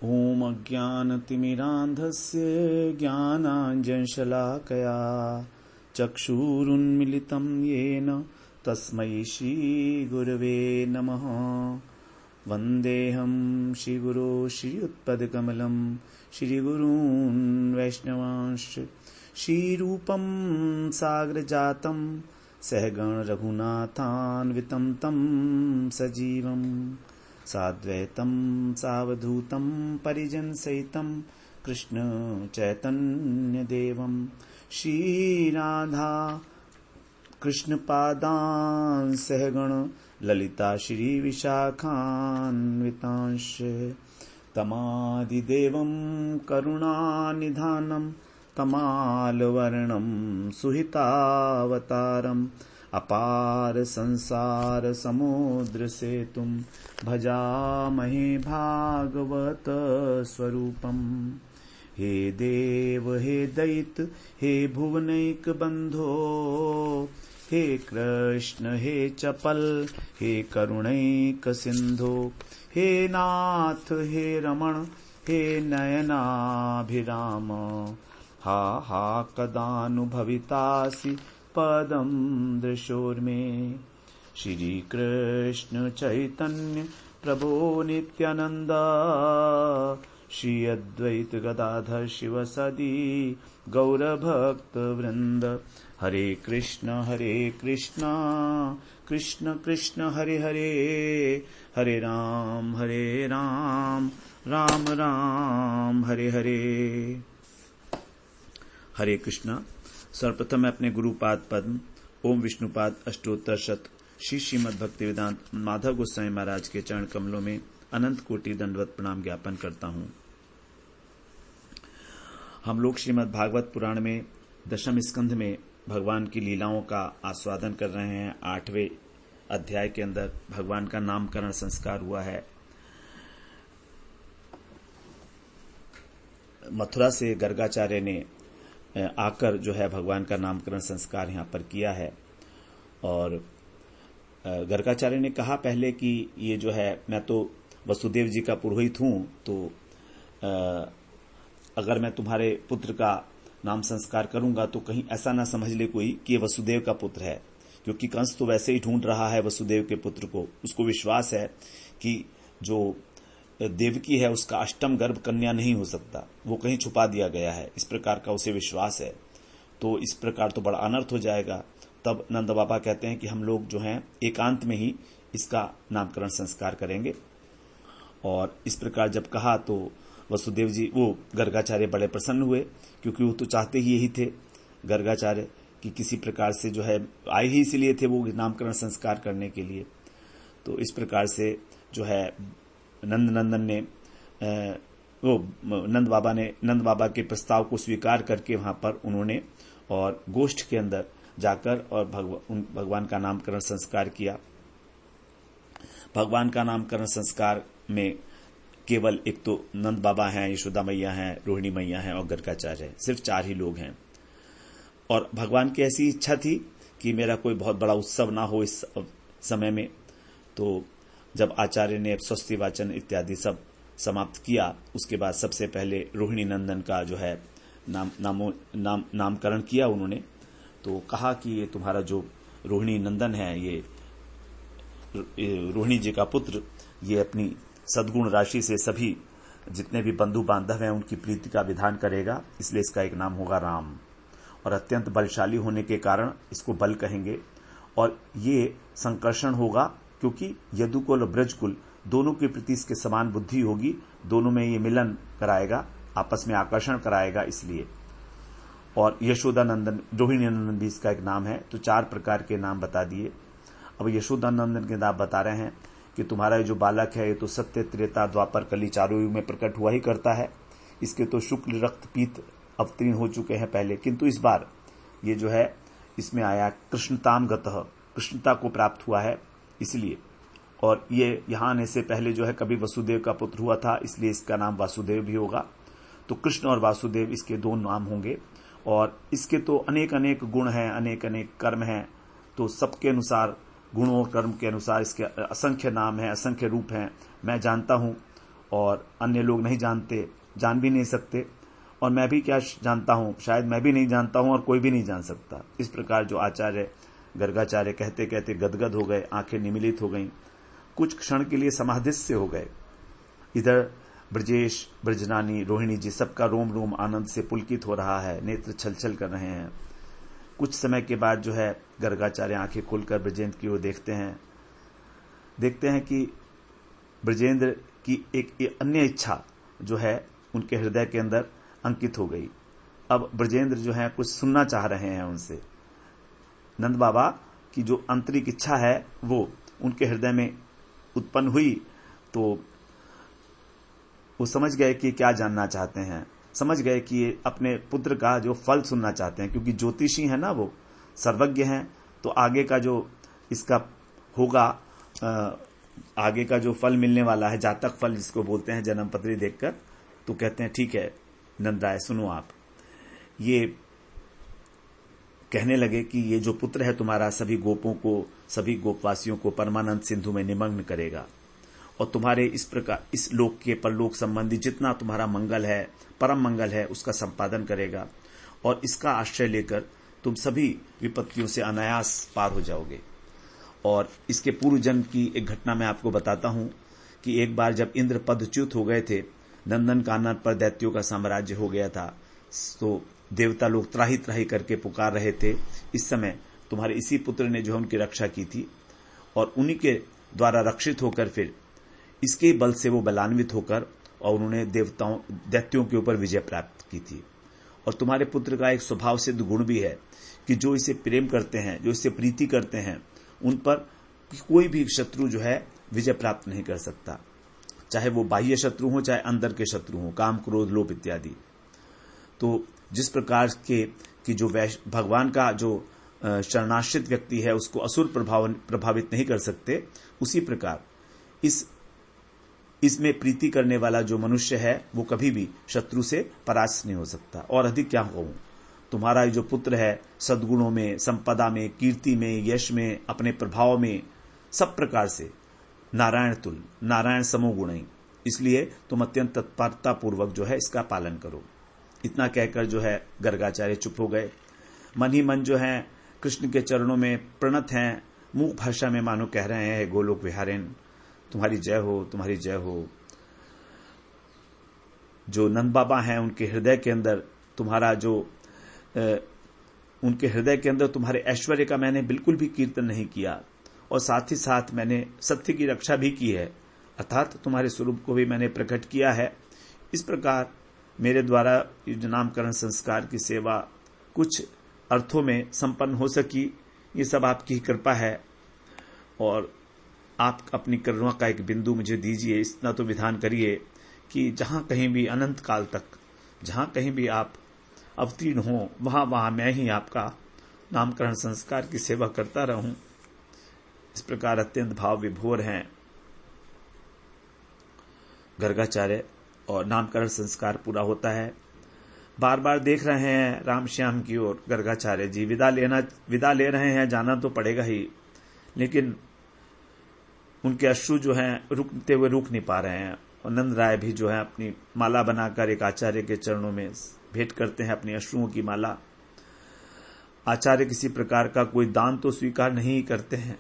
ॐ अज्ञानतिमिरान्धस्य ज्ञानाञ्जनशलाकया चक्षुरुन्मिलितं येन तस्मै श्रीगुरवे नमः। वन्देऽहं श्रीगुरो श्रीयुत्पदकमलं श्रीगुरून् वैष्णवांश्च श्रीरूपं सागरजातं सहगण रघुनाथान्वितं तं सजीवम् साद्वैतं सावधूतं परिजनसहितं कृष्ण चैतन्यदेवं श्रीराधा कृष्णपादान् सहगण ललिता श्रीविशाखान्वितांश्च तमादिदेवं करुणानिधानं तमालवर्णं सुहितावतारम् अपार संसार समुद्र सेतुं भजामहे भागवत स्वरूपम्। हे देव हे दैत हे भुवनैक बंधो हे कृष्ण हे चपल हे करुणैक सिंधो हे नाथ हे रमण हे नयनाभिराम हा हा कदानुभवितासि पदं दृशोर्मे। श्री कृष्ण चैतन्य प्रभो नित्यानंद श्री अद्वैत गदाधर शिवसदी गौरभक्त वृंद। हरे कृष्ण कृष्ण कृष्ण हरे हरे हरे राम राम राम हरे हरे। हरे कृष्ण। सर्वप्रथम मैं अपने गुरुपाद पद्म ओम विष्णुपाद अष्टोत्तर शत श्री श्रीमद् भक्ति वेदांत माधव गोस्वामी महाराज के चरण कमलों में अनंत कोटि दंडवत प्रणाम ज्ञापन करता हूं। हम लोग श्रीमद् भागवत पुराण में दशम स्कंध में भगवान की लीलाओं का आस्वादन कर रहे हैं। 8वें अध्याय के अंदर भगवान का नामकरण संस्कार हुआ है। मथुरा से गर्गाचार्य ने आकर जो है भगवान का नामकरण संस्कार यहाँ पर किया है। और गर्गाचार्य ने कहा पहले कि ये जो है मैं तो वसुदेव जी का पुरोहित हूं, तो अगर मैं तुम्हारे पुत्र का नाम संस्कार करूंगा तो कहीं ऐसा ना समझ ले कोई कि ये वसुदेव का पुत्र है, क्योंकि कंस तो वैसे ही ढूंढ रहा है वसुदेव के पुत्र को। उसको विश्वास है कि जो देवकी है उसका अष्टम गर्भ कन्या नहीं हो सकता, वो कहीं छुपा दिया गया है, इस प्रकार का उसे विश्वास है। तो इस प्रकार तो बड़ा अनर्थ हो जाएगा। तब नंद बाबा कहते हैं कि हम लोग जो हैं एकांत में ही इसका नामकरण संस्कार करेंगे। और इस प्रकार जब कहा तो वसुदेव जी वो गर्गाचार्य बड़े प्रसन्न हुए, क्योंकि वो तो चाहते ही यही थे गर्गाचार्य कि किसी प्रकार से जो है आए ही इसलिए थे वो नामकरण संस्कार करने के लिए। तो इस प्रकार से जो है नंदन ने नंद बाबा के प्रस्ताव को स्वीकार करके वहां पर उन्होंने और गोष्ठ के अंदर जाकर और भगवान का नामकरण संस्कार किया। भगवान का नामकरण संस्कार में केवल एक तो नंद बाबा हैं, यशोदा मैया हैं, रोहिणी मैया हैं और गर्गाचार्य है, सिर्फ 4 ही लोग हैं। और भगवान की ऐसी इच्छा थी कि मेरा कोई बहुत बड़ा उत्सव ना हो इस समय में। तो जब आचार्य ने स्वस्ति वाचन इत्यादि सब समाप्त किया, उसके बाद सबसे पहले रोहिणी नंदन का जो है नामकरण किया उन्होंने। तो कहा कि ये तुम्हारा जो रोहिणी नंदन है, ये रोहिणी जी का पुत्र, ये अपनी सद्गुण राशि से सभी जितने भी बंधु बांधव हैं उनकी प्रीति का विधान करेगा, इसलिए इसका एक नाम होगा राम। और अत्यंत बलशाली होने के कारण इसको बल कहेंगे। और ये संकर्षण होगा क्योंकि यदुकुल और ब्रजकुल दोनों के प्रति इसके समान बुद्धि होगी, दोनों में ये मिलन कराएगा, आपस में आकर्षण कराएगा इसलिए। और यशोदा नंदन, रोहिणी नंदन भी इसका एक नाम है। तो 4 प्रकार के नाम बता दिए। अब यशोदा नंदन के नाम बता रहे हैं कि तुम्हारा ये जो बालक है ये तो सत्य त्रेता द्वापर कली चारों युग में प्रकट हुआ ही करता है। इसके तो शुक्ल रक्त पीत अवतीर्ण हो चुके हैं पहले, किंतु इस बार ये जो है इसमें आया कृष्णताम गतः, कृष्णता को प्राप्त हुआ है इसलिए। और ये यहां आने से पहले जो है कभी वसुदेव का पुत्र हुआ था, इसलिए इसका नाम वासुदेव भी होगा। तो कृष्ण और वासुदेव इसके 2 नाम होंगे। और इसके तो अनेक अनेक गुण हैं, अनेक अनेक कर्म हैं। तो सबके अनुसार, गुण और कर्म के अनुसार इसके असंख्य नाम हैं, असंख्य रूप हैं, मैं जानता हूं। और अन्य लोग नहीं जानते, जान भी नहीं सकते, और मैं भी क्या जानता हूं, शायद मैं भी नहीं जानता हूं और कोई भी नहीं जान सकता। इस प्रकार जो आचार्य गर्गाचार्य कहते कहते गदगद हो गए, आंखें निमीलित हो गईं, कुछ क्षण के लिए समाधिस्थ हो गए। इधर ब्रजेश, ब्रजनानी, रोहिणी जी सबका रोम रोम आनंद से पुलकित हो रहा है, नेत्र छलछल कर रहे हैं। कुछ समय के बाद जो है गर्गाचार्य आंखें खोलकर ब्रजेंद्र की ओर देखते हैं कि ब्रजेंद्र की एक अन्य इच्छा जो है उनके हृदय के अंदर अंकित हो गई। अब ब्रजेंद्र जो है कुछ सुनना चाह रहे हैं उनसे। नंद बाबा की जो आंतरिक इच्छा है वो उनके हृदय में उत्पन्न हुई, तो वो समझ गए कि क्या जानना चाहते हैं, समझ गए कि ये अपने पुत्र का जो फल सुनना चाहते हैं, क्योंकि ज्योतिषी है ना, वो सर्वज्ञ हैं, तो आगे का जो इसका होगा, आगे का जो फल मिलने वाला है, जातक फल जिसको बोलते हैं, जन्म पत्री देखकर, तो कहते हैं ठीक है नंद राय सुनो आप। ये कहने लगे कि ये जो पुत्र है तुम्हारा सभी गोपों को, सभी गोपवासियों को परमानंद सिंधु में निमग्न करेगा, और तुम्हारे इस प्रकार इस लोक के परलोक संबंधी जितना तुम्हारा मंगल है, परम मंगल है, उसका संपादन करेगा, और इसका आश्रय लेकर तुम सभी विपत्तियों से अनायास पार हो जाओगे। और इसके पूर्व जन्म की एक घटना मैं आपको बताता हूं कि एक बार जब इंद्र पदच्युत हो गए थे, नंदन कानन पर दैत्यों का साम्राज्य हो गया था, तो देवता लोग त्राही त्राही करके पुकार रहे थे। इस समय तुम्हारे इसी पुत्र ने जो है उनकी रक्षा की थी, और उन्हीं के द्वारा रक्षित होकर फिर इसके बल से वो बलान्वित होकर और उन्होंने दैत्यों के ऊपर विजय प्राप्त की थी। और तुम्हारे पुत्र का एक स्वभाव सिद्ध गुण भी है कि जो इसे प्रेम करते हैं, जो इसे प्रीति करते हैं, उन पर कोई भी शत्रु जो है विजय प्राप्त नहीं कर सकता, चाहे वो बाह्य शत्रु हो चाहे अंदर के शत्रु हो, काम क्रोध लोभ इत्यादि। तो जिस प्रकार के कि जो भगवान का जो शरणाश्रित व्यक्ति है उसको असुर प्रभावित नहीं कर सकते, उसी प्रकार इसमें प्रीति करने वाला जो मनुष्य है वो कभी भी शत्रु से परास्त नहीं हो सकता। और अधिक क्या कहूं, तुम्हारा जो पुत्र है सद्गुणों में, संपदा में, कीर्ति में, यश में, अपने प्रभाव में, सब प्रकार से नारायण तुल्य, नारायण समोगुणी, इसलिए तुम अत्यंत तत्परता पूर्वक जो है इसका पालन करो। इतना कहकर जो है गर्गाचार्य चुप हो गए। मन ही मन जो है कृष्ण के चरणों में प्रणत हैं, मूक भाषा में मानो कह रहे हैं, गोलोक विहारिन तुम्हारी जय हो, तुम्हारी जय हो। जो नंद बाबा हैं उनके हृदय के अंदर तुम्हारा जो उनके हृदय के अंदर तुम्हारे ऐश्वर्य का मैंने बिल्कुल भी कीर्तन नहीं किया, और साथ ही साथ मैंने सत्य की रक्षा भी की है, अर्थात तुम्हारे स्वरूप को भी मैंने प्रकट किया है। इस प्रकार मेरे द्वारा जो नामकरण संस्कार की सेवा कुछ अर्थों में संपन्न हो सकी, ये सब आपकी ही कृपा है, और आप अपनी करुणा का एक बिंदु मुझे दीजिए। इतना तो विधान करिए कि जहां कहीं भी अनंत काल तक जहां कहीं भी आप अवतीर्ण हो, वहां वहां मैं ही आपका नामकरण संस्कार की सेवा करता रहूं। इस प्रकार अत्यंत भाव विभोर हैं गर्गाचार्य, और नामकरण संस्कार पूरा होता है। बार बार देख रहे हैं राम श्याम की ओर गर्गाचार्य जी, विदा ले रहे हैं, जाना तो पड़ेगा ही, लेकिन उनके अश्रु जो हैं रुकते हुए रुक नहीं पा रहे हैं। और नंद राय भी जो है अपनी माला बनाकर एक आचार्य के चरणों में भेंट करते हैं अपनी अश्रुओं की माला। आचार्य किसी प्रकार का कोई दान तो स्वीकार नहीं करते हैं।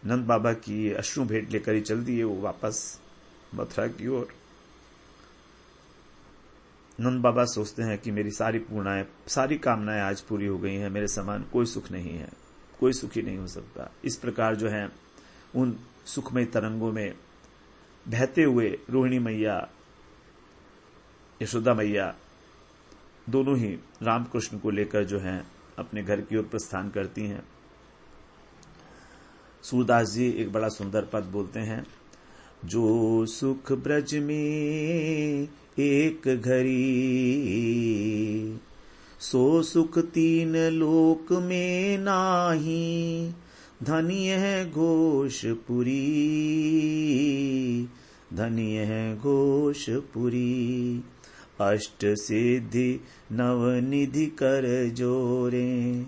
नंद बाबा की अश्रु भेंट लेकर ही चल दिए वो वापस मथुरा की ओर। नंद बाबा सोचते हैं कि मेरी सारी कामनाएं आज पूरी हो गई हैं, मेरे समान कोई सुख नहीं है, कोई सुखी नहीं हो सकता। इस प्रकार जो है उन सुखमय तरंगों में बहते हुए रोहिणी मैया, यशोदा मैया दोनों ही रामकृष्ण को लेकर जो है अपने घर की ओर प्रस्थान करती हैं। सूरदास जी एक बड़ा सुंदर पद बोलते हैं, जो सुख ब्रज में एक घड़ी, सो सुख तीन लोक में नाही, धन्य है घोषपुरी, धन्य है घोषपुरी। अष्ट सिद्धि नवनिधि कर जोरे,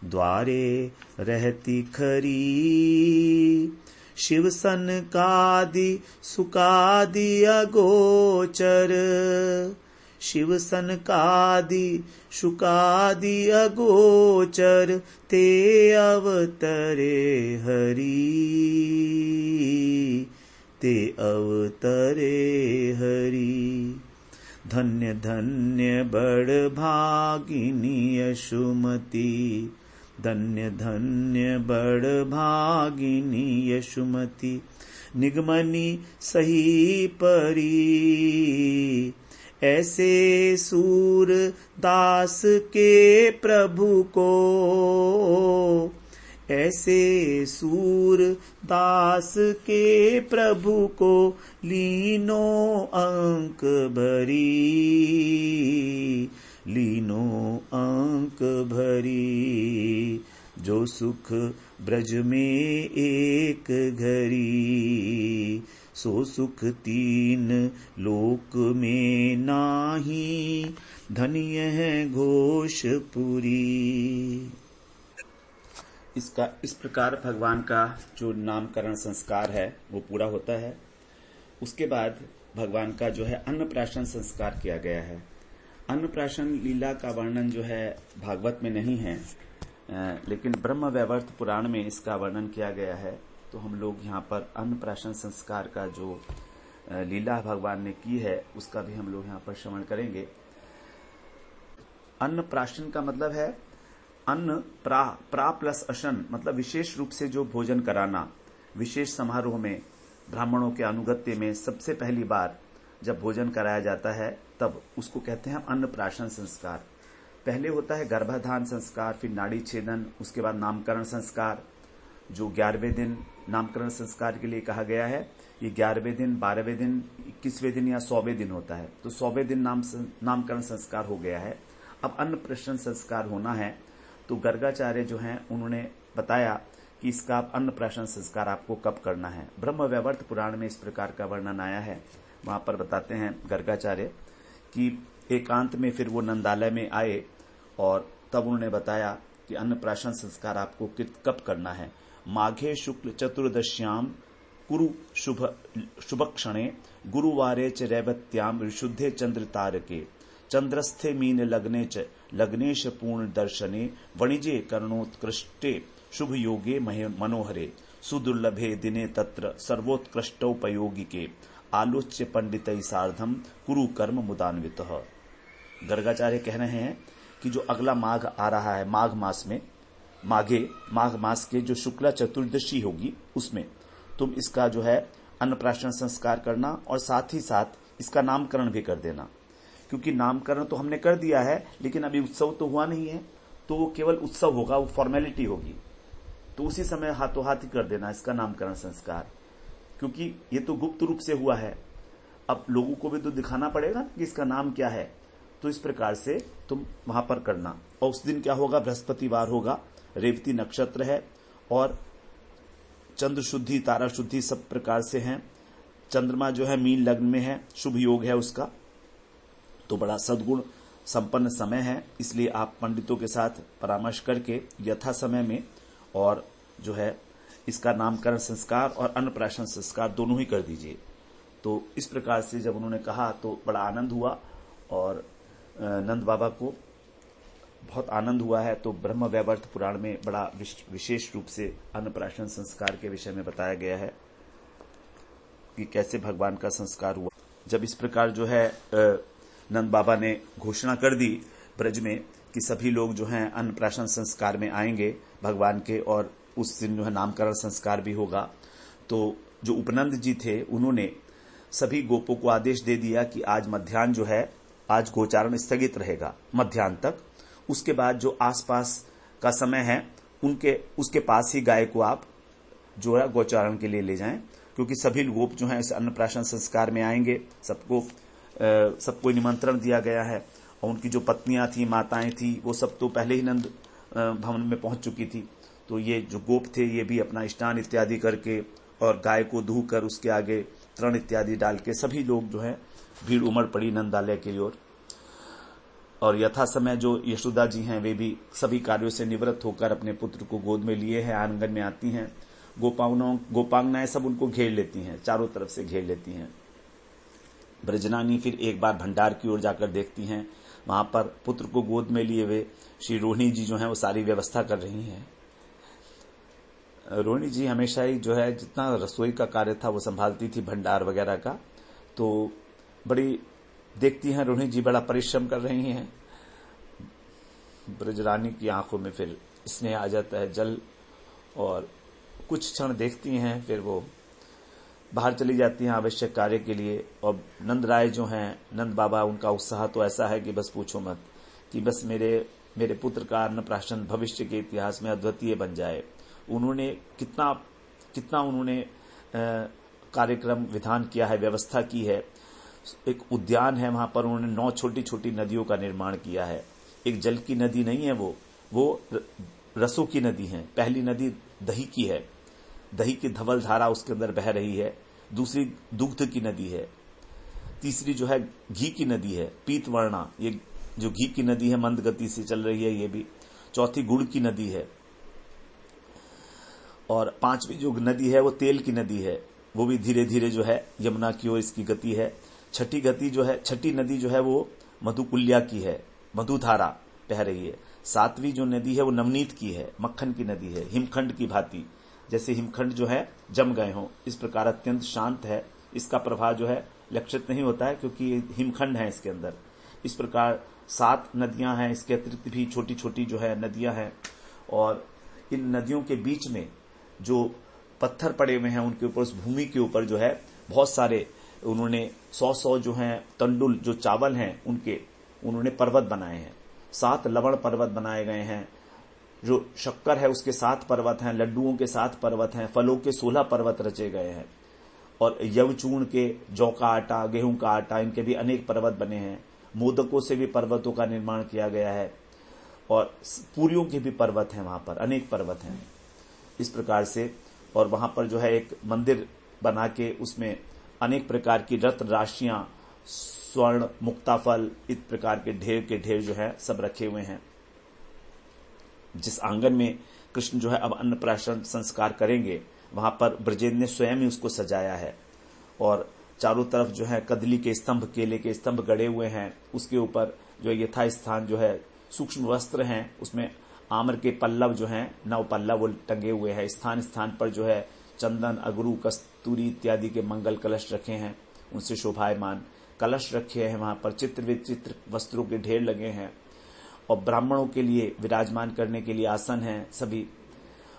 द्वारे रहती खरी, शिव सनकादि सुकादि अगोचर, शिव सनकादि शुकादि अगोचर, ते अवतरे हरि, ते अवतरे हरि। धन्य धन्य बड़ भागिनी यशुमती, धन्य धन्य बड़ भागिनी यशुमती, निगमनी सही परी, ऐसे सूर दास के प्रभु को, ऐसे सूर दास के प्रभु को, लीनो अंक भरी, लीनो अंक भरी। जो सुख ब्रज में एक घरी, सो सुख तीन लोक में नाही, धन्य है घोषपुरी। इस प्रकार भगवान का जो नामकरण संस्कार है वो पूरा होता है। उसके बाद भगवान का जो है अन्नप्राशन संस्कार किया गया है। अन्नप्राशन लीला का वर्णन जो है भागवत में नहीं है, लेकिन ब्रह्म वैवर्त पुराण में इसका वर्णन किया गया है। तो हम लोग यहाँ पर अन्नप्राशन संस्कार का जो लीला भगवान ने की है उसका भी हम लोग यहाँ पर श्रवण करेंगे। अन्नप्राशन का मतलब है अन्न प्रा प्लस अशन, मतलब विशेष रूप से जो भोजन कराना। विशेष समारोह में ब्राह्मणों के अनुगत्य में सबसे पहली बार जब भोजन कराया जाता है तब उसको कहते हैं अन्नप्राशन संस्कार। पहले होता है गर्भाधान संस्कार, फिर नाड़ी छेदन, उसके बाद नामकरण संस्कार, जो 11वें दिन नामकरण संस्कार के लिए कहा गया है। ये 11वें दिन, 12वें दिन, 21वें दिन या 100वें दिन होता है। तो 100वें दिन नामकरण संस्कार हो गया है। अब अन्नप्राशन संस्कार होना है। तो गर्गाचार्य जो हैं उन्होंने बताया कि इसका अन्नप्राशन संस्कार आपको कब करना है। ब्रह्म वैवर्त पुराण में इस प्रकार का वर्णन आया है। वहां पर बताते हैं गर्गाचार्य कि एकांत में फिर वो नंदालय में आए और तब उन्होंने बताया कि अन्नप्राशन संस्कार आपको कब करना है। माघे शुक्ल चतुर्दश्याम कुरु शुभ क्षणे, गुरुवारे च रैवत्याम विशुद्धे चंद्र तारके, चंद्रस्थे मीन लग्ने च लग्नेश पूर्ण दर्शने, वणिजे कर्णोत्कृष्टे शुभ योगे मनोहरे, सुदुर्लभे दिने तत्र सर्वोत्कृष्टोपयोगिके, आलोच्य पंडितै सार्धम कुरु कर्म मुदान्वितः। गर्गाचार्य कह रहे हैं कि जो अगला माघ आ रहा है, माघ मास में, माघ मास के जो शुक्ला चतुर्दशी होगी उसमें तुम इसका जो है अन्नप्राशन संस्कार करना और साथ ही साथ इसका नामकरण भी कर देना। क्योंकि नामकरण तो हमने कर दिया है लेकिन अभी उत्सव तो हुआ नहीं है, तो वो केवल उत्सव होगा, वो फॉर्मेलिटी होगी। तो उसी समय हाथों हाथ ही कर देना इसका नामकरण संस्कार, क्योंकि ये तो गुप्त रूप से हुआ है। अब लोगों को भी तो दिखाना पड़ेगा कि इसका नाम क्या है। तो इस प्रकार से तुम वहां पर करना। और उस दिन क्या होगा, बृहस्पतिवार होगा, रेवती नक्षत्र है और चंद्र शुद्धि तारा शुद्धि सब प्रकार से है। चंद्रमा जो है मीन लग्न में है, शुभ योग है उसका, तो बड़ा सद्गुण संपन्न समय है। इसलिए आप पंडितों के साथ परामर्श करके यथा समय में और जो है इसका नामकरण संस्कार और अन्नप्राशन संस्कार दोनों ही कर दीजिए। तो इस प्रकार से जब उन्होंने कहा तो बड़ा आनंद हुआ और नंद बाबा को बहुत आनंद हुआ है। तो ब्रह्म वैवर्त पुराण में बड़ा विशेष रूप से अन्नप्राशन संस्कार के विषय में बताया गया है कि कैसे भगवान का संस्कार हुआ। जब इस प्रकार जो है नंद बाबा ने घोषणा कर दी ब्रज में कि सभी लोग जो हैं अन्नप्राशन संस्कार में आएंगे भगवान के, और उस दिन जो है नामकरण संस्कार भी होगा। तो जो उपनंद जी थे उन्होंने सभी गोपों को आदेश दे दिया कि आज मध्याह्न जो है, आज गोचारण स्थगित रहेगा मध्याह्न तक। उसके बाद जो आसपास का समय है उसके पास ही गाय को आप जो है गोचारण के लिए ले जाएं, क्योंकि सभी गोप जो हैं इस अन्नप्राशन संस्कार में आएंगे। सबको निमंत्रण दिया गया है और उनकी जो पत्नियां थी, माताएं थी, वो सब तो पहले ही नंद भवन में पहुंच चुकी थी। तो ये जो गोप थे ये भी अपना स्नान इत्यादि करके और गाय को धू कर उसके आगे तृण इत्यादि डाल के सभी लोग जो है भीड़ उमड़ पड़ी नंदालय की ओर। और यथा समय जो यशोदा जी हैं वे भी सभी कार्यों से निवृत्त होकर अपने पुत्र को गोद में लिए हैं आंगन में आती हैं। गोपांगनाएं सब उनको घेर लेती हैं, चारों तरफ से घेर लेती हैं। ब्रजनानी फिर एक बार भंडार की ओर जाकर देखती हैं, वहां पर पुत्र को गोद में लिए हुए श्री रोहिणी जी जो हैं वो सारी व्यवस्था कर रही हैं। रोहिणी जी हमेशा ही जो है जितना रसोई का कार्य था वो संभालती थी, भंडार वगैरह का, तो बड़ी देखती हैं रोहिणी जी बड़ा परिश्रम कर रही हैं। ब्रजरानी की आंखों में फिर स्नेह आ जाता है, जल, और कुछ क्षण देखती हैं, फिर वो बाहर चली जाती हैं आवश्यक कार्य के लिए। और नंद राय जो हैं, नंद बाबा, उनका उत्साह तो ऐसा है कि बस पूछो मत, कि बस मेरे पुत्र का अन्नप्राशन भविष्य के इतिहास में अद्वितीय बन जाए। उन्होंने कितना उन्होंने कार्यक्रम विधान किया है, व्यवस्था की है। एक उद्यान है, वहां पर उन्होंने 9 छोटी छोटी नदियों का निर्माण किया है। एक जल की नदी नहीं है, वो रसों की नदी है। पहली नदी दही की है, दही की धवल धारा उसके अंदर बह रही है। दूसरी दुग्ध की नदी है। तीसरी जो है घी की नदी है, पीतवर्णा, ये जो घी की नदी है मंद गति से चल रही है ये भी। चौथी गुड़ की नदी है, और 5वीं जो नदी है वो तेल की नदी है, वो भी धीरे धीरे जो है यमुना की ओर इसकी गति है। छठी नदी जो है वो मधुकुल्या की है, मधुधारा बह रही है। 7वीं जो नदी है वो नवनीत की है, मक्खन की नदी है, हिमखंड की भांति, जैसे हिमखंड जो है जम गए हों, इस प्रकार अत्यंत शांत है। इसका प्रभाव जो है लक्षित नहीं होता है, क्योंकि हिमखंड है इसके अंदर। इस प्रकार 7 नदियां हैं, इसके अतिरिक्त भी छोटी छोटी जो है नदियां हैं। और इन नदियों के बीच में जो पत्थर पड़े हुए हैं, उनके ऊपर, उस भूमि के ऊपर जो है बहुत सारे उन्होंने 100 जो हैं तंडुल, जो चावल हैं, उनके उन्होंने पर्वत बनाए हैं। 7 लवण पर्वत बनाए गए हैं। जो शक्कर है उसके 7 पर्वत हैं, लड्डुओं के 7 पर्वत हैं, फलों के 16 पर्वत रचे गए हैं। और यवचूर्ण के, जौ का आटा, गेहूं का आटा, इनके भी अनेक पर्वत बने हैं। मोदकों से भी पर्वतों का निर्माण किया गया है, और पूरियों के भी पर्वत हैं, वहां पर अनेक पर्वत हैं। इस प्रकार से, और वहां पर जो है एक मंदिर बना के उसमें अनेक प्रकार की रत्न राशियां, स्वर्ण, मुक्ताफल, इस प्रकार के ढेर जो है सब रखे हुए हैं। जिस आंगन में कृष्ण जो है अब अन्नप्राशन संस्कार करेंगे, वहां पर ब्रजेंद्र ने स्वयं ही उसको सजाया है। और चारों तरफ जो है कदली के स्तंभ, केले के स्तंभ गड़े हुए हैं। उसके ऊपर जो यथा स्थान जो है सूक्ष्म वस्त्र हैं, उसमें आम्र के पल्लव जो हैं, 9 पल्लव वो टंगे हुए हैं। स्थान स्थान पर जो है चंदन, अगरू, कस्तूरी इत्यादि के मंगल कलश रखे हैं, उनसे शोभायमान कलश रखे हैं। वहां पर चित्र विचित्र वस्त्रों के ढेर लगे हैं, और ब्राह्मणों के लिए विराजमान करने के लिए आसन हैं सभी।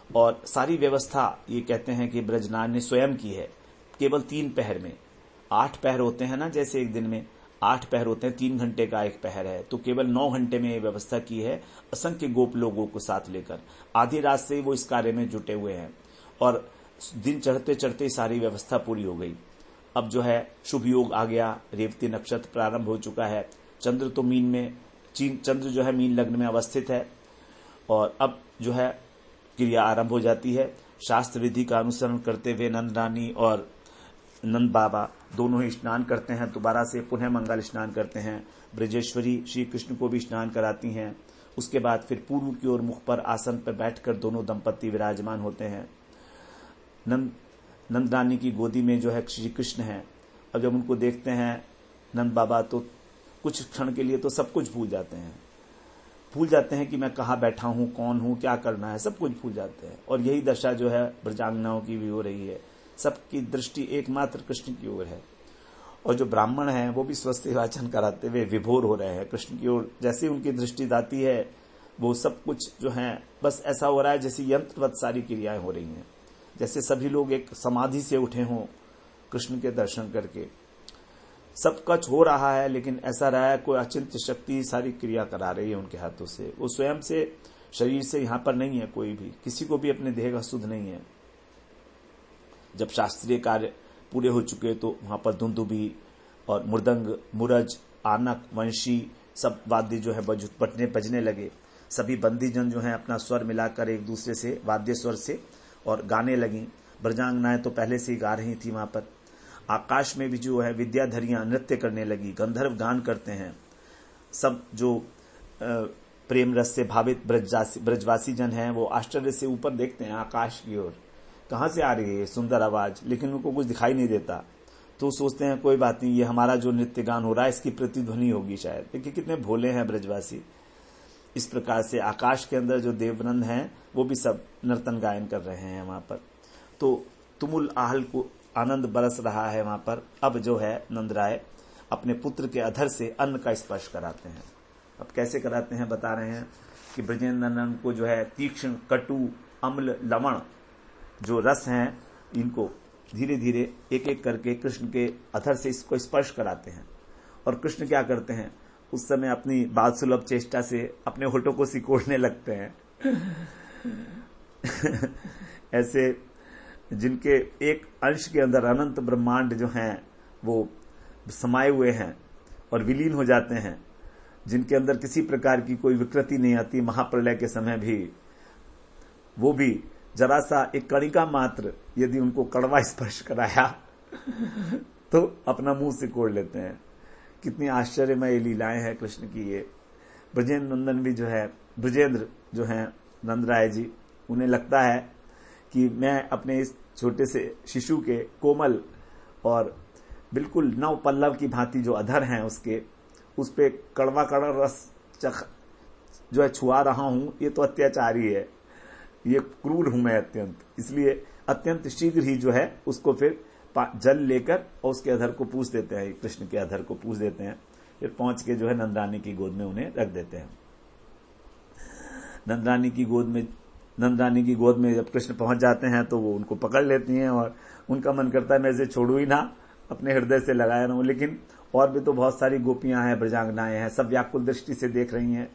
और सारी व्यवस्था ये कहते हैं कि ब्रजनाथ ने स्वयं की है। केवल 3 पहर में, 8 पहर होते हैं ना, जैसे एक दिन में 8 पहर होते हैं, 3 घंटे का एक पहर है, तो केवल 9 घंटे में ये व्यवस्था की है, असंख्य गोप लोगों को साथ लेकर। आधी रात से वो इस कार्य में जुटे हुए हैं, और दिन चढ़ते चढ़ते सारी व्यवस्था पूरी हो गई। अब जो है शुभ योग आ गया, रेवती नक्षत्र प्रारंभ हो चुका है। चंद्र तो मीन में, चंद्र जो है मीन लग्न में अवस्थित है, और अब जो है क्रिया आरंभ हो जाती है। शास्त्र विधि का अनुसरण करते हुए नंद रानी और नंद बाबा दोनों ही स्नान करते हैं, दोबारा से पुनः मंगल स्नान करते हैं। ब्रजेश्वरी श्री कृष्ण को भी स्नान कराती हैं। उसके बाद फिर पूर्व की ओर मुख पर आसन पर बैठकर दोनों दंपति विराजमान होते हैं। नंद रानी की गोदी में जो है श्री कृष्ण है। अब जब उनको देखते हैं नंद बाबा, तो कुछ क्षण के लिए तो सब कुछ भूल जाते हैं कि मैं कहाँ बैठा हूं, कौन हूं, क्या करना है, सब कुछ भूल जाते हैं। और यही दशा जो है ब्रजांगनाओं की भी हो रही है। सबकी दृष्टि एकमात्र कृष्ण की ओर है, और जो ब्राह्मण हैं वो भी स्वस्ति वाचन कराते हुए विभोर हो रहे हैं कृष्ण की ओर। जैसे उनकी दृष्टि जाती है, वो सब कुछ जो है बस ऐसा हो रहा है जैसे यंत्रवत सारी क्रियाएं हो रही हैं, जैसे सभी लोग एक समाधि से उठे हों कृष्ण के दर्शन करके। सब कुछ हो रहा है, लेकिन ऐसा रहा है कोई अचिंत्य शक्ति सारी क्रिया करा रही है उनके हाथों से। वो स्वयं से, शरीर से यहाँ पर नहीं है, कोई भी, किसी को भी अपने देह का सुध नहीं है। जब शास्त्रीय कार्य पूरे हो चुके तो वहां पर धुंदुभी और मृदंग, मुरज, आनक, वंशी सब वाद्य जो है बजने लगे। सभी बंदीजन जो हैं अपना स्वर मिलाकर एक दूसरे से वाद्य स्वर से और गाने लगी। ब्रजांगनाएं तो पहले से ही गा रही थी वहां पर। आकाश में भी जो है विद्याधरियां नृत्य करने लगी, गंधर्व गान करते हैं। सब जो प्रेम रस से भावित ब्रजवासी जन हैं वो आश्चर्य से ऊपर देखते हैं आकाश की ओर कहां से आ रही है सुंदर आवाज, लेकिन उनको कुछ दिखाई नहीं देता। तो सोचते हैं कोई बात नहीं, ये हमारा जो नृत्य गान हो रहा है इसकी प्रतिध्वनि होगी शायद। देखिए कितने भोले हैं ब्रजवासी। इस प्रकार से आकाश के अंदर जो देववृंद हैं वो भी सब नर्तन गायन कर रहे हैं वहां पर। तो तुमुल आहल को आनंद बरस रहा है वहां पर। अब जो है नंदराय अपने पुत्र के अधर से अन्न का स्पर्श कराते हैं। अब कैसे कराते हैं बता रहे हैं कि ब्रजेंद्र नंदन को जो है तीक्ष्ण, कटु, अम्ल, लवण जो रस हैं इनको धीरे धीरे एक एक करके कृष्ण के अधर से इसको स्पर्श कराते हैं। और कृष्ण क्या करते हैं, उस समय अपनी बात सुलभ चेष्टा से अपने होठों को सिकोड़ने लगते हैं। ऐसे जिनके एक अंश के अंदर अनंत ब्रह्मांड जो हैं वो समाये हुए हैं और विलीन हो जाते हैं, जिनके अंदर किसी प्रकार की कोई विकृति नहीं आती, महाप्रलय के समय भी वो भी जरा सा एक कणिका मात्र यदि उनको कड़वा स्पर्श कराया तो अपना मुंह सिकोड़ लेते हैं। कितनी आश्चर्यमय लीलाएं हैं कृष्ण की ये। ब्रजेंद्र नंदन भी जो है, ब्रजेंद्र जो है नंदराय जी, उन्हें लगता है कि मैं अपने इस छोटे से शिशु के कोमल और बिल्कुल नव पल्लव की भांति जो अधर हैं उसके, उस पे कड़वा कड़वा रस जो है छुआ रहा हूं, ये तो अत्याचारी है, ये क्रूर हूं मैं अत्यंत। इसलिए अत्यंत शीघ्र ही जो है उसको फिर जल लेकर और उसके अधर को पूछ देते हैं, कृष्ण के अधर को पूछ देते हैं। फिर पहुंच के जो है नंदरानी की गोद में उन्हें रख देते हैं। नंदरानी की गोद में जब कृष्ण पहुंच जाते हैं तो वो उनको पकड़ लेती हैं और उनका मन करता है मैं इसे छोड़ू ही ना, अपने हृदय से लगाया रहूं। लेकिन और भी तो बहुत सारी गोपियां हैं, ब्रजांगनाएं हैं, सब व्याकुल दृष्टि से देख रही हैं,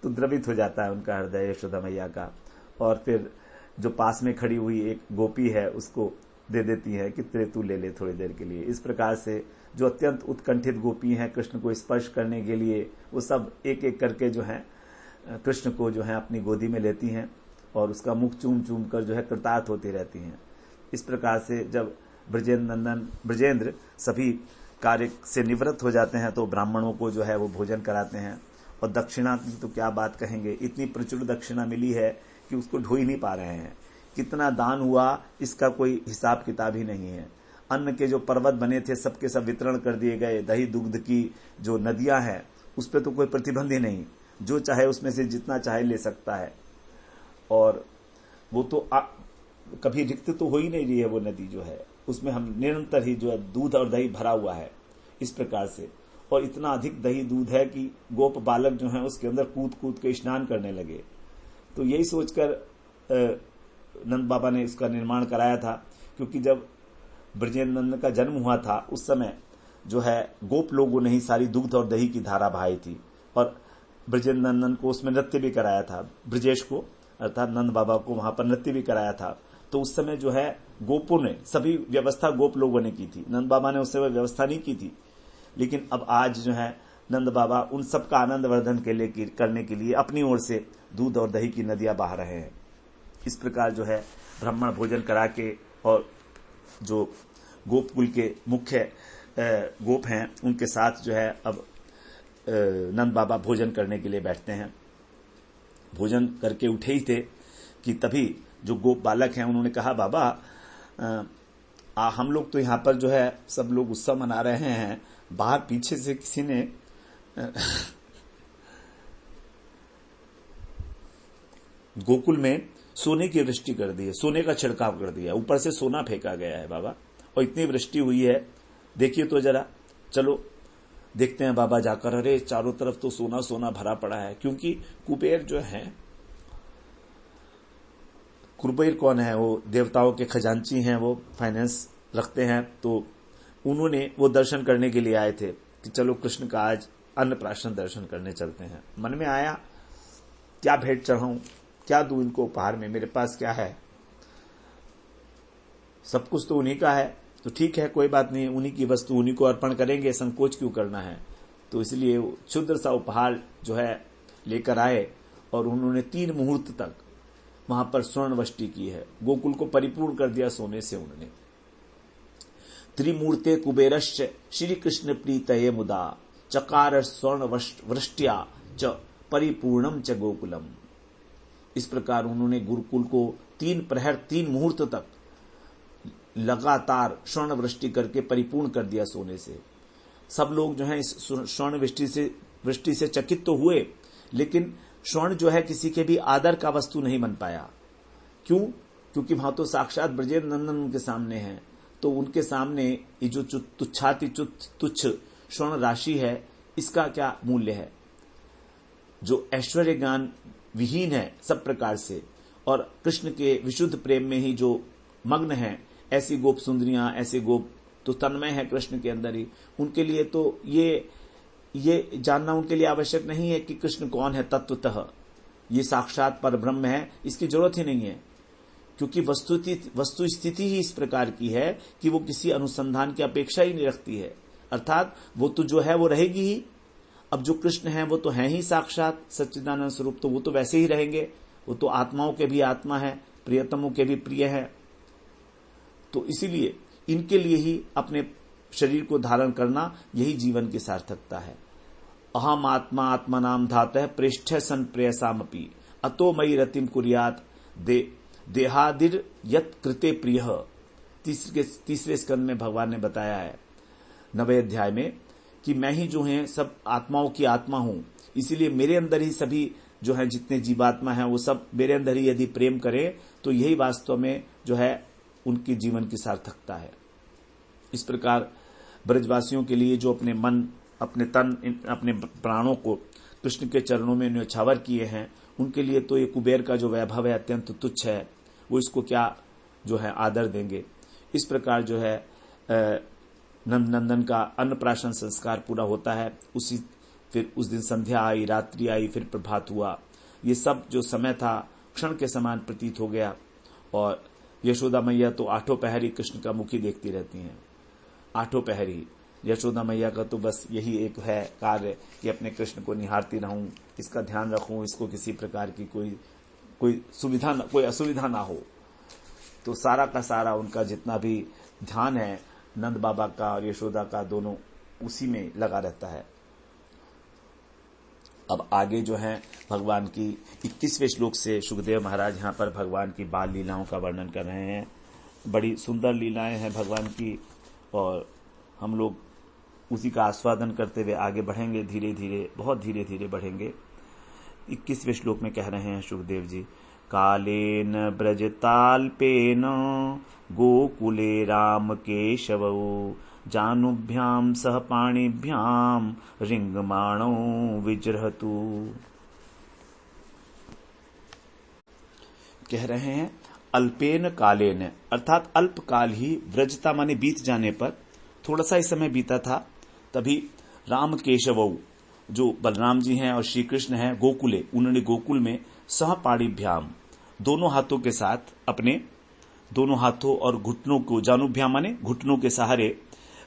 तो द्रवित हो जाता है उनका हृदय यशोदा मैया का। और फिर जो पास में खड़ी हुई एक गोपी है उसको दे देती है कि तेरे तू ले ले थोड़ी देर के लिए। इस प्रकार से जो अत्यंत उत्कंठित गोपी हैं कृष्ण को स्पर्श करने के लिए, वो सब एक एक करके जो है कृष्ण को जो है अपनी गोदी में लेती हैं और उसका मुख चूम चूम कर जो है कृतार्थ होती रहती हैं। इस प्रकार से जब ब्रजेंद्र सभी कार्य से निवृत्त हो जाते हैं तो ब्राह्मणों को जो है वो भोजन कराते हैं। और दक्षिणा की तो क्या बात कहेंगे, इतनी प्रचुर दक्षिणा मिली है कि उसको ढो ही नहीं पा रहे हैं। कितना दान हुआ इसका कोई हिसाब किताब ही नहीं है। अन्न के जो पर्वत बने थे सबके सब वितरण कर दिए गए। दही दुग्ध की जो नदियां हैं उस पर तो कोई प्रतिबंध ही नहीं, जो चाहे उसमें से जितना चाहे ले सकता है। और वो तो कभी रिक्त तो हो ही नहीं रही है वो नदी जो है, उसमें हम निरंतर ही जो है दूध और दही भरा हुआ है इस प्रकार से। और इतना अधिक दही दूध है कि गोप बालक जो है उसके अंदर कूद कूद के स्नान करने लगे। तो यही सोचकर नंद बाबा ने इसका निर्माण कराया था, क्योंकि जब ब्रजेंद्र नंदन का जन्म हुआ था उस समय जो है गोप लोगों ने ही सारी दुग्ध और दही की धारा बहाई थी और ब्रजेंद्र नंदन को उसमें नृत्य भी कराया था। ब्रजेश को अर्थात नंद बाबा को वहां पर नृत्य भी कराया था। तो उस समय जो है गोपों ने सभी व्यवस्था गोप लोगों ने की थी, नंद बाबा ने उस समय व्यवस्था नहीं की थी। लेकिन अब आज जो है नंद बाबा उन सब का आनंद वर्धन के लिए करने के लिए अपनी ओर से दूध और दही की नदियां बहा रहे हैं। इस प्रकार जो है ब्राह्मण भोजन करा के और जो गोपकुल के मुख्य गोप हैं उनके साथ जो है अब नंद बाबा भोजन करने के लिए बैठते हैं। भोजन करके उठे ही थे कि तभी जो गोप बालक हैं उन्होंने कहा, बाबा हम लोग तो यहाँ पर जो है सब लोग उत्सव मना रहे हैं, बाहर पीछे से किसी ने गोकुल में सोने की वृष्टि कर दी है, सोने का छिड़काव कर दिया, ऊपर से सोना फेंका गया है बाबा, और इतनी वृष्टि हुई है, देखिए तो जरा, चलो देखते हैं बाबा जाकर। अरे चारों तरफ तो सोना सोना भरा पड़ा है, क्योंकि कुबेर जो है, कुबेर कौन है, वो देवताओं के खजांची हैं, वो फाइनेंस रखते हैं। तो उन्होंने वो दर्शन करने के लिए आए थे कि चलो कृष्ण का आज अन्नप्राशन दर्शन करने चलते हैं। मन में आया क्या भेंट चढ़ाऊं, क्या दूं इनको उपहार में, मेरे पास क्या है, सब कुछ तो उन्हीं का है, तो ठीक है कोई बात नहीं, उन्हीं की वस्तु उन्हीं को अर्पण करेंगे, संकोच क्यों करना है। तो इसलिए क्षुद्र सा उपहार जो है लेकर आए और उन्होंने 3 मुहूर्त तक वहां पर स्वर्ण वृष्टि की है, गोकुल को परिपूर्ण कर दिया सोने से उन्होंने। त्रिमूर्ते कुबेरश्च श्री कृष्ण प्रीतये मुदा चकार स्वर्ण वृष्ट्या च परिपूर्णम च गोकुलम। इस प्रकार उन्होंने गुरुकुल को 3 प्रहर 3 मुहूर्त तक लगातार स्वर्ण वृष्टि करके परिपूर्ण कर दिया सोने से। सब लोग जो है इस स्वर्ण वृष्टि से चकित तो हुए, लेकिन स्वर्ण जो है किसी के भी आदर का वस्तु नहीं बन पाया। क्यों? क्योंकि वहां तो साक्षात ब्रजेंद्र नंदन उनके सामने है, तो उनके सामने ये जो तुच्छ स्वर्ण राशि है, इसका क्या मूल्य है? जो ऐश्वर्य ज्ञान विहीन है सब प्रकार से और कृष्ण के विशुद्ध प्रेम में ही जो मग्न है, ऐसी गोप सुंदरियां, ऐसे गोप तो तन्मय है कृष्ण के अंदर ही, उनके लिए तो ये जानना उनके लिए आवश्यक नहीं है कि कृष्ण कौन है तत्वतः, ये साक्षात परब्रह्म है, इसकी जरूरत ही नहीं है। क्योंकि वस्तु स्थिति ही इस प्रकार की है कि वो किसी अनुसंधान की अपेक्षा ही नहीं रखती है। अर्थात वो तो जो है वो रहेगी ही। अब जो कृष्ण है वो तो है ही साक्षात सच्चिदानंद स्वरूप, तो वो तो वैसे ही रहेंगे। वो तो आत्माओं के भी आत्मा है, प्रियतमों के भी प्रिय है। तो इसीलिए इनके लिए ही अपने शरीर को धारण करना यही जीवन की सार्थकता है। अहम आत्मा आत्मनाम धातः प्रेष्ठ सन प्रेयसामपि अतो मयि रतिम कुर्यात देहादिर यत कृते प्रिय। तीसरे स्कंद में भगवान ने बताया है 9वें अध्याय में कि मैं ही जो है सब आत्माओं की आत्मा हूं, इसीलिए मेरे अंदर ही सभी जो है जितने जीवात्मा हैं वो सब मेरे अंदर ही यदि प्रेम करें तो यही वास्तव में जो है उनके जीवन की सार्थकता है। इस प्रकार ब्रजवासियों के लिए जो अपने मन, अपने तन, अपने प्राणों को कृष्ण के चरणों में न्यौछावर किए हैं, उनके लिए तो ये कुबेर का जो वैभव है अत्यंत तुच्छ है, वो इसको क्या जो है आदर देंगे। इस प्रकार जो है नंदन का अन्नप्राशन संस्कार पूरा होता है। फिर उस दिन संध्या आई, रात्रि आई, फिर प्रभात हुआ। ये सब जो समय था क्षण के समान प्रतीत हो गया और यशोदा मैया तो आठों पहर ही कृष्ण का मुख ही देखती रहती हैं। आठों पहर ही यशोदा मैया का तो बस यही एक है कार्य कि अपने कृष्ण को निहारती रहूं, इसका ध्यान रखूं, इसको किसी प्रकार की कोई असुविधा ना हो। तो सारा का सारा उनका जितना भी ध्यान है नंद बाबा का और यशोदा का, दोनों उसी में लगा रहता है। अब आगे जो है भगवान की 21वें श्लोक से सुखदेव महाराज यहाँ पर भगवान की बाल लीलाओं का वर्णन कर रहे हैं। बड़ी सुंदर लीलाएं हैं भगवान की और हम लोग उसी का आस्वादन करते हुए आगे बढ़ेंगे। धीरे धीरे, बहुत धीरे धीरे बढ़ेंगे। 21वें श्लोक में कह रहे हैं सुखदेव जी, कालेन ब्रजताल्पेन गोकुले राम केशवौ जानुभ्याम सह पाणिभ्याम रिंगमाणो विजृहतु। कह रहे हैं अल्पेन कालेन, अर्थात अल्प काल ही, व्रजता माने बीत जाने पर, थोड़ा सा ही समय बीता था, तभी राम केशवौ, जो बलराम जी हैं और श्री कृष्ण हैं, गोकुले, उन्होंने गोकुल में सह पाणिभ्याम, दोनों हाथों के साथ, अपने दोनों हाथों और घुटनों को, जानुभ्याम माने घुटनों के सहारे,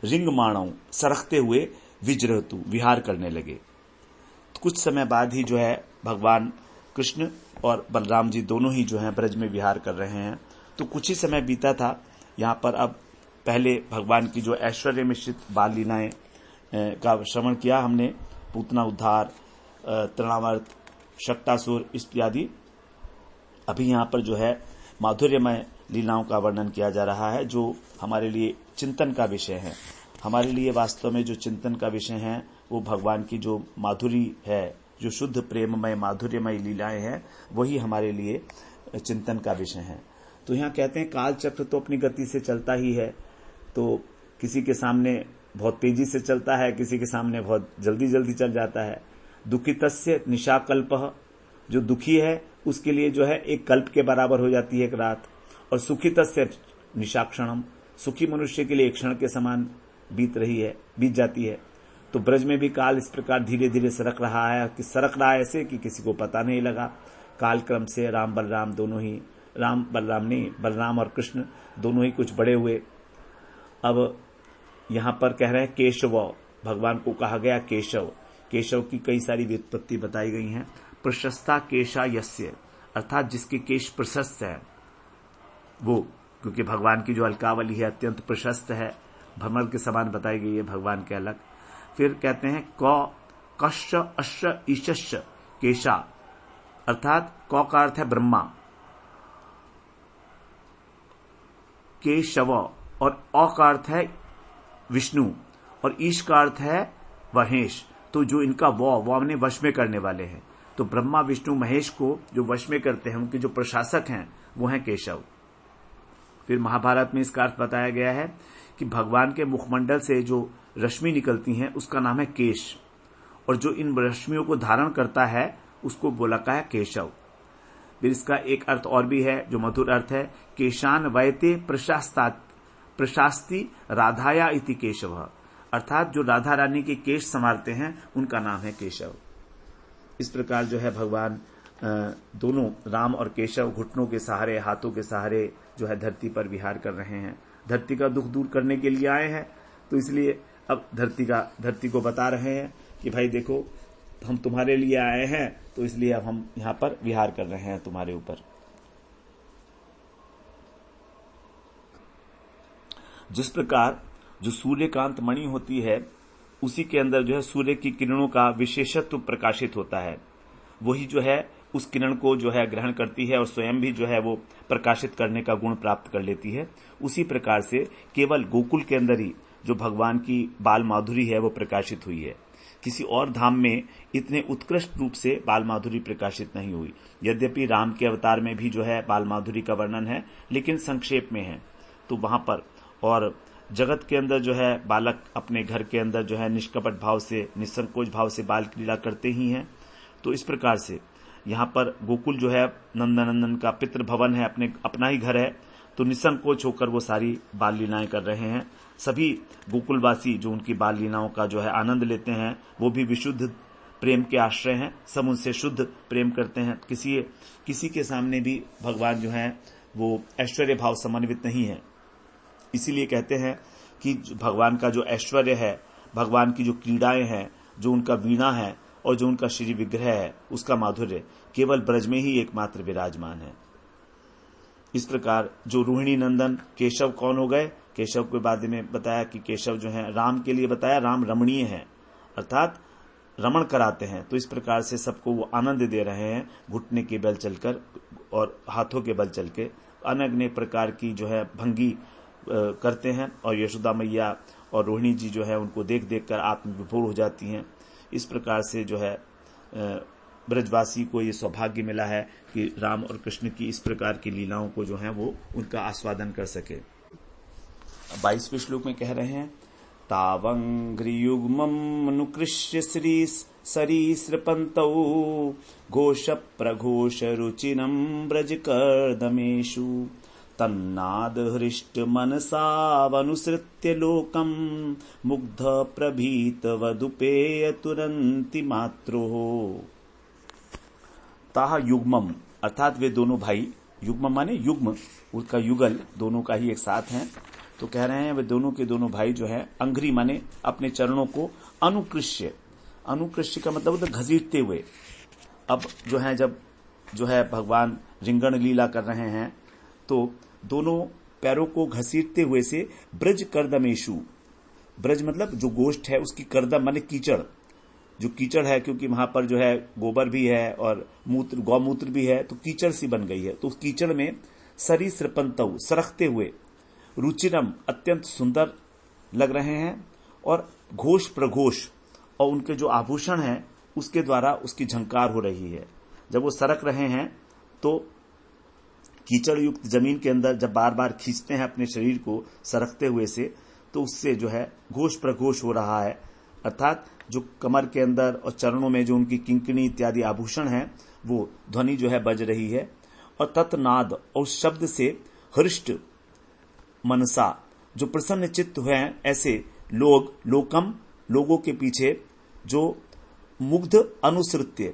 रिंगमाणों, सरकते हुए, विजृहतु, विहार करने लगे। तो कुछ समय बाद ही जो है भगवान कृष्ण और बलराम जी दोनों ही जो है ब्रज में विहार कर रहे हैं। तो कुछ ही समय बीता था यहाँ पर। अब पहले भगवान की जो ऐश्वर्य मिश्रित बाल लीलाएं का श्रवण किया हमने, पूतना उद्धार, तृणावर्त, शक्टासुर इत्यादि। अभी यहाँ पर जो है माधुर्यमय लीलाओं का वर्णन किया जा रहा है, जो हमारे लिए चिंतन का विषय है। हमारे लिए वास्तव में जो चिंतन का विषय है वो भगवान की जो माधुरी है, जो शुद्ध प्रेममय माधुर्यमय लीलाएं हैं, वही हमारे लिए चिंतन का विषय है। तो यहाँ कहते हैं काल चक्र तो अपनी गति से चलता ही है, तो किसी के सामने बहुत तेजी से चलता है, किसी के सामने बहुत जल्दी जल्दी चल जाता है। दुखितस्य निशाकल्पः, जो दुखी है उसके लिए जो है एक कल्प के बराबर हो जाती है एक रात, और सुखितस्य निशाक्षणम, सुखी मनुष्य के लिए एक क्षण के समान बीत जाती है। तो ब्रज में भी काल इस प्रकार धीरे धीरे सरक रहा है, कि सरक रहा है ऐसे कि किसी को पता नहीं लगा। काल क्रम से राम बलराम दोनों ही, बलराम और कृष्ण दोनों ही कुछ बड़े हुए। अब यहां पर कह रहे हैं केशव, भगवान को कहा गया केशव। केशव की कई सारी व्युत्पत्ति बताई गई हैं। प्रशस्ता केशा यस्य, अर्थात जिसके केश प्रशस्त है वो, क्योंकि भगवान की जो अलकावली है अत्यंत प्रशस्त है, भ्रमर के समान बताई गई है भगवान के अलग। फिर कहते हैं कश्च अश्च ईशश्च केशा, अर्थात क का अर्थ है ब्रह्मा, केशव, और अ का अर्थ है विष्णु और ईश का अर्थ है महेश। तो जो इनका वो हमने वश में करने वाले हैं, तो ब्रह्मा विष्णु महेश को जो वश में करते हैं, उनके जो प्रशासक हैं वो हैं केशव। फिर महाभारत में इसका अर्थ बताया गया है कि भगवान के मुखमंडल से जो रश्मि निकलती हैं उसका नाम है केश, और जो इन रश्मियों को धारण करता है उसको बोला का है केशव। फिर इसका एक अर्थ और भी है जो मधुर अर्थ है, केशान वयते प्रशास्ति राधाया इति केशव, अर्थात जो राधा रानी के केश संवारते हैं उनका नाम है केशव। इस प्रकार जो है भगवान दोनों राम और केशव घुटनों के सहारे, हाथों के सहारे जो है धरती पर विहार कर रहे हैं। धरती का दुख दूर करने के लिए आए हैं, तो इसलिए अब धरती को बता रहे हैं कि भाई देखो हम तुम्हारे लिए आए हैं, तो इसलिए अब हम यहां पर विहार कर रहे हैं तुम्हारे ऊपर। जिस प्रकार जो सूर्यकांत मणि होती है उसी के अंदर जो है सूर्य की किरणों का विशेषत्व प्रकाशित होता है, वही जो है उस किरण को जो है ग्रहण करती है और स्वयं भी जो है वो प्रकाशित करने का गुण प्राप्त कर लेती है। उसी प्रकार से केवल गोकुल के अंदर ही जो भगवान की बाल माधुरी है वो प्रकाशित हुई है। किसी और धाम में इतने उत्कृष्ट रूप से बाल माधुरी प्रकाशित नहीं हुई। यद्यपि राम के अवतार में भी जो है बाल माधुरी का वर्णन है, लेकिन संक्षेप में है। तो वहां पर और जगत के अंदर जो है बालक अपने घर के अंदर जो है निष्कपट भाव से, निसंकोच भाव से बाल क्रीड़ा करते ही हैं। तो इस प्रकार से यहाँ पर गोकुल जो है नंदनंदन का पितृ भवन है, अपना ही घर है, तो निसंकोच होकर वो सारी बाल लीलाएं कर रहे हैं। सभी गोकुलवासी जो उनकी बाल लीलाओं का जो है आनंद लेते हैं, वो भी विशुद्ध प्रेम के आश्रय हैं, सब उनसे शुद्ध प्रेम करते हैं। किसी के सामने भी भगवान जो है वो ऐश्वर्य भाव समन्वित नहीं है। इसीलिए कहते हैं कि भगवान का जो ऐश्वर्य है, भगवान की जो क्रीड़ाएं हैं, जो उनका वीणा है और जो उनका श्री विग्रह है, उसका माधुर्य केवल ब्रज में ही एकमात्र विराजमान है। इस प्रकार जो रोहिणी नंदन केशव कौन हो गए, केशव के बारे में बताया कि केशव जो है राम के लिए बताया, राम रमणीय है अर्थात रमण कराते हैं। तो इस प्रकार से सबको वो आनंद दे रहे हैं, घुटने के बल चलकर और हाथों के बल चल के अनेक प्रकार की जो है भंगी करते हैं। और यशोदा मैया और रोहिणी जी जो है उनको देख देख कर आत्मविभोर हो जाती हैं। इस प्रकार से जो है ब्रजवासी को ये सौभाग्य मिला है कि राम और कृष्ण की इस प्रकार की लीलाओं को जो है वो उनका आस्वादन कर सके। 22वें श्लोक में कह रहे हैं, तावंघ्रियुग्मम् अनुकृष्य सरीसृपन्तौ घोष प्रघोष रुचिरं ब्रजकर्दमेषु तन्नाद हृष्ट मनसावनुसृत्य लोकम मुग्ध प्रभीत वदुपेय तुरंति मात्रोः। ताह युग्मम अर्थात वे दोनों भाई, युग्म माने युग्म, उसका युगल दोनों का ही एक साथ है। तो कह रहे हैं वे दोनों के दोनों भाई जो है अंघ्रि माने अपने चरणों को अनुकृष्य, अनुकृष्य का मतलब होता घसीटते हुए। अब जो है जब जो है भगवान रिंगण लीला कर रहे हैं तो दोनों पैरों को घसीटते हुए से ब्रज कर्दमेशु, ब्रज मतलब जो गोष्ठ है उसकी कर्दम माने कीचड़, जो कीचड़ है क्योंकि वहां पर जो है गोबर भी है और मूत्र गौमूत्र भी है, तो कीचड़ सी बन गई है। तो उस कीचड़ में सरीसृपन्तौ सरकते हुए, रुचिरम अत्यंत सुंदर लग रहे हैं, और घोष प्रघोष और उनके जो आभूषण हैं उसके द्वारा उसकी झंकार हो रही है। जब वो सरक रहे हैं तो कीचड़ युक्त जमीन के अंदर जब बार बार खींचते हैं अपने शरीर को सरकते हुए से, तो उससे जो है घोष प्रघोष हो रहा है, अर्थात जो कमर के अंदर और चरणों में जो उनकी किंकणी इत्यादि आभूषण हैं वो ध्वनि जो है बज रही है। और तत्नाद और उस शब्द से हृष्ट मनसा जो प्रसन्न चित्त हुए हैं, ऐसे लोग लोकम लोगों के पीछे जो मुग्ध अनुसृत्य,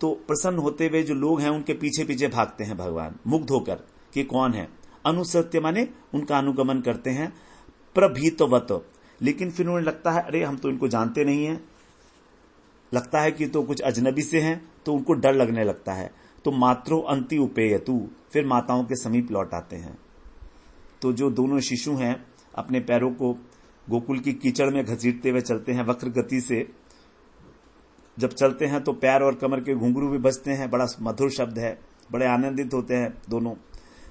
तो प्रसन्न होते हुए जो लोग हैं उनके पीछे पीछे भागते हैं भगवान मुग्ध होकर कि कौन है। अनुसृत्य माने उनका अनुगमन करते हैं। प्रभीतवत, लेकिन फिर उन्हें लगता है अरे हम तो इनको जानते नहीं हैं, लगता है कि तो कुछ अजनबी से हैं, तो उनको डर लगने लगता है। तो मात्रो अंति उपेयतु, फिर माताओं के समीप लौट आते हैं। तो जो दोनों शिशु हैं अपने पैरों को गोकुल की कीचड़ में घसीटते हुए चलते हैं वक्र गति से, जब चलते हैं तो पैर और कमर के घुंघरू भी बजते हैं, बड़ा मधुर शब्द है, बड़े आनंदित होते हैं दोनों।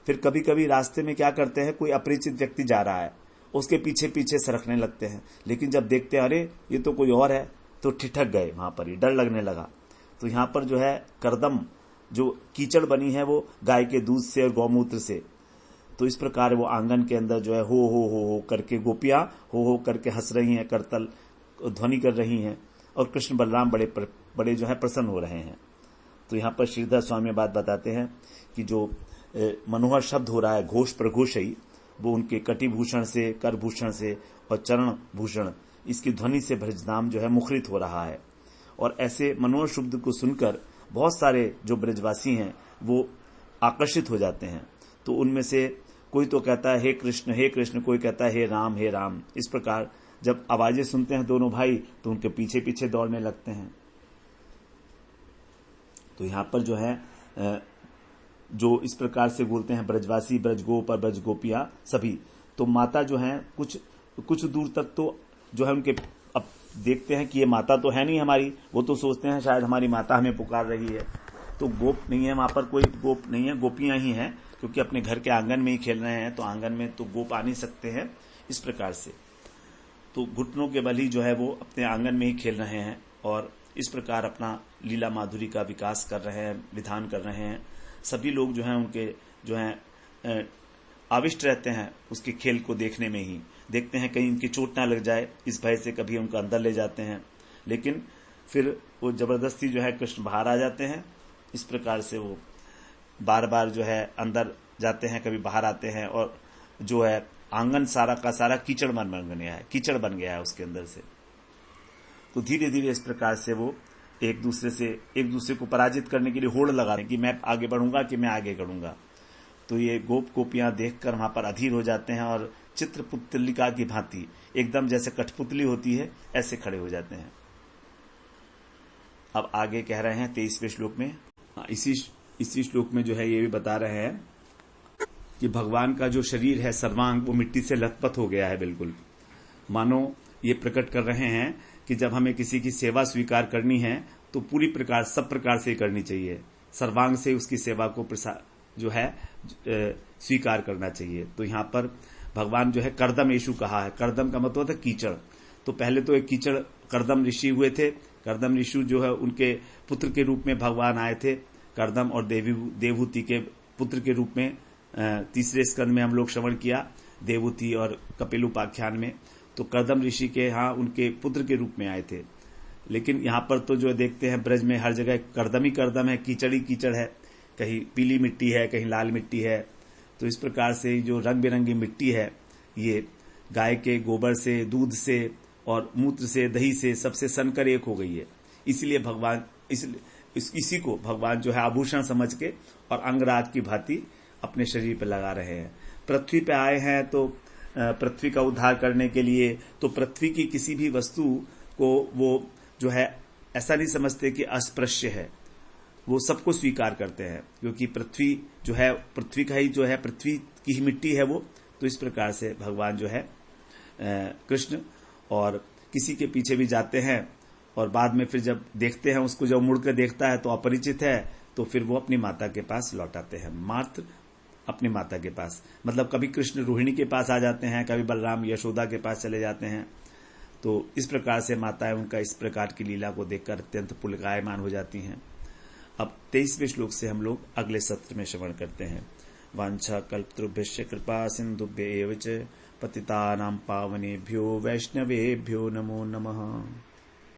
फिर कभी कभी रास्ते में क्या करते हैं, कोई अपरिचित व्यक्ति जा रहा है, उसके पीछे पीछे सरकने लगते हैं, लेकिन जब देखते हैं अरे ये तो कोई और है, तो ठिठक गए, वहां पर ही डर लगने लगा। तो यहां पर जो है करदम जो कीचड़ बनी है वो गाय के दूध से और गौमूत्र से। तो इस प्रकार वो आंगन के अंदर जो है हो करके गोपियां हो करके हंस रही हैं, करतल ध्वनि कर रही हैं, और कृष्ण बलराम बड़े जो है प्रसन्न हो रहे हैं। तो यहाँ पर श्रीधर स्वामी बात बताते हैं कि जो मनोहर शब्द हो रहा है घोष प्रघोषई, वो उनके कटिभूषण से, करभूषण से और चरण भूषण, इसकी ध्वनि से ब्रजधाम जो है मुखरित हो रहा है। और ऐसे मनोहर शब्द को सुनकर बहुत सारे जो ब्रजवासी हैं वो आकर्षित हो जाते हैं। तो उनमें से कोई तो कहता है हे कृष्ण, कोई कहता है हे राम। इस प्रकार जब आवाजें सुनते हैं दोनों भाई तो उनके पीछे पीछे दौड़ने लगते हैं। तो यहां पर जो है जो इस प्रकार से बोलते हैं ब्रजवासी, ब्रजगोप और ब्रजगोपियां सभी, तो माता जो है कुछ दूर तक तो जो है उनके, अब देखते हैं कि ये माता तो है नहीं हमारी, वो तो सोचते हैं शायद हमारी माता हमें पुकार रही है। तो गोप नहीं है वहां पर, कोई गोप नहीं है, गोपियां ही हैं, क्योंकि अपने घर के आंगन में ही खेल रहे हैं, तो आंगन में तो गोप आ नहीं सकते हैं। इस प्रकार से तो घुटनों के बल ही जो है वो अपने आंगन में ही खेल रहे हैं और इस प्रकार अपना लीला माधुरी का विकास कर रहे हैं, विधान कर रहे हैं। सभी लोग जो हैं उनके जो हैं आविष्ट रहते हैं उसके खेल को देखने में ही, देखते हैं कहीं इनकी चोट ना लग जाए, इस भय से कभी उनको अंदर ले जाते हैं, लेकिन फिर वो जबरदस्ती जो है कृष्ण बाहर आ जाते हैं। इस प्रकार से वो बार बार जो है अंदर जाते हैं, कभी बाहर आते हैं, और जो है आंगन सारा का सारा कीचड़ बन गया है उसके अंदर से। तो धीरे धीरे इस प्रकार से वो एक दूसरे को पराजित करने के लिए होड़ लगा रहे हैं कि मैं आगे बढ़ूंगा कि मैं आगे बढ़ूंगा। तो ये गोप गोपियां देखकर वहां पर अधीर हो जाते हैं और चित्रपुतलिका की भांति एकदम जैसे कठपुतली होती है ऐसे खड़े हो जाते हैं। अब आगे कह रहे हैं 23वें श्लोक में, इसी श्लोक में जो है ये भी बता रहे हैं कि भगवान का जो शरीर है सर्वांग वो मिट्टी से लथपथ हो गया है बिल्कुल। मानो ये प्रकट कर रहे हैं कि जब हमें किसी की सेवा स्वीकार करनी है तो पूरी प्रकार सब प्रकार से करनी चाहिए, सर्वांग से उसकी सेवा को जो है स्वीकार करना चाहिए। तो यहाँ पर भगवान जो है कर्दम येषु कहा है, कर्दम का मतलब है कीचड़। तो पहले तो एक कीचड़ कर्दम ऋषि हुए थे, कर्दम ऋषि जो है उनके पुत्र के रूप में भगवान आए थे, कर्दम और देवहूति के पुत्र के रूप में। तीसरे स्कंद में हम लोग श्रवण किया देवहूति और कपिलोपाख्यान में, तो कर्दम ऋषि के यहाँ उनके पुत्र के रूप में आए थे। लेकिन यहाँ पर तो जो देखते हैं ब्रज में हर जगह कर्दम ही कर्दम है, कीचड़ ही कीचड़ है, कहीं पीली मिट्टी है, कहीं लाल मिट्टी है। तो इस प्रकार से जो रंग बिरंगी मिट्टी है ये गाय के गोबर से, दूध से और मूत्र से, दही से सबसे सनकर एक हो गई है। इसलिए भगवान इसी को भगवान जो है आभूषण समझ के और अंगराज की भांति अपने शरीर पर लगा रहे हैं। पृथ्वी पे आए हैं तो पृथ्वी का उद्धार करने के लिए, तो पृथ्वी की किसी भी वस्तु को वो जो है ऐसा नहीं समझते कि अस्पृश्य है, वो सबको स्वीकार करते हैं, क्योंकि पृथ्वी जो है पृथ्वी का ही जो है पृथ्वी की ही मिट्टी है वो। तो इस प्रकार से भगवान जो है कृष्ण और किसी के पीछे भी जाते हैं और बाद में फिर जब देखते हैं उसको, जब मुड़कर देखता है तो अपरिचित है, तो फिर वो अपनी माता के पास लौटाते हैं, मात्र अपनी माता के पास। मतलब कभी कृष्ण रोहिणी के पास आ जाते हैं, कभी बलराम यशोदा के पास चले जाते हैं। तो इस प्रकार से माताएं उनका इस प्रकार की लीला को देखकर अत्यंत पुलकायमान हो जाती हैं। अब 23वें श्लोक से हम लोग अगले सत्र में श्रवण करते हैं। वांछा कल्पतरुभ्यश्च कृपा सिन्धुभ्य एव च पतितानां पावनेभ्यो वैष्णवेभ्यो नमो नमः।